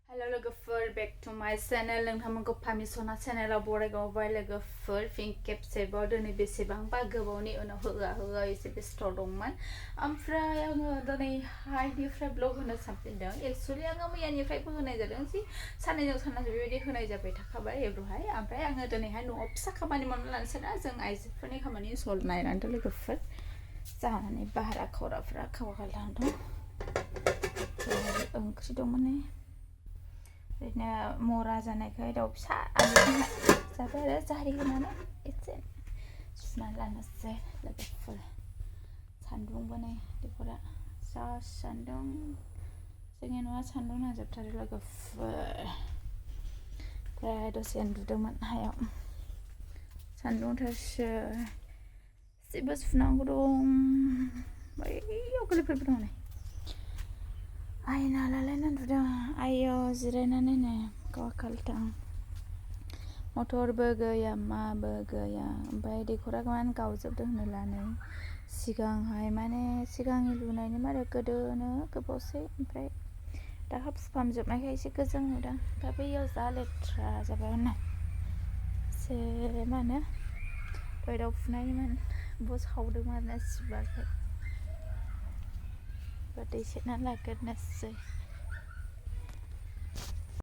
Hello लोगोफोर back to my channel नोंथांमोनखौ फामिसना चेनेलाव बरायबावबाय लोगोफोर फिन खेबसेबाव दिनै बेसेबांबा गोबावनि उनाव होआ एसे बेस्थ दंमोन ओमफ्राय आङो दिनैहायनिफ्राय ब्लग होनो सानदों एक्चुअली आङो मैयानिफ्रायबो होनाय जादों जि साननैजों सानथामसो बेबायदि होनाय जाबाय थाखाबाय एब्रुहाय ओमफ्राय आङो दिनैहाय न'आव फिसा खामानि मावनो लानोसै ना जों आइजोफोरनि खामानि सल नायनानै लोगोफोर जानानै बाहेरा खौराफोरा खावगालांना दं ओंख्रि दंमोन ने ओरैनो मरा जानायखाय दाउ फिसा जाबाय आरो जारि होनानै एसे सुनानै लानोसै लोगोफोर सान्दुंबो नै दैफोरा जा सान्दुं जोंनि न'आ सान्दुं नांजोबथारो लोगोफोर ओमफ्राय दसे उन्दुदोंमोन हायाव सान्दुंथारसो जेबो सुनांगौ दं बैयाव गोरलैफोरबो दं नै आयना लालायना उन्दुदों आयौ जिरायनानै नै गावा खालथां मटरबो गैया माबो गैया ओमफ्राय दैखरा मानो गावजोबदों होनोब्ला सिगांहाय माने सिगांनि लुनायनि मारे गोदोनो गोबावसै ओमफ्राय दा हाबफामजोबनायखाय एसे गोजों नुदों ओमफ्राय बैयाव जा लेथ्रा जाबाय होनना एसे मा होनो दहाय दाउ फुनायमोन बस सावदोंमोन आरोना सिबाखै दै सेरना लाग्रोनोसै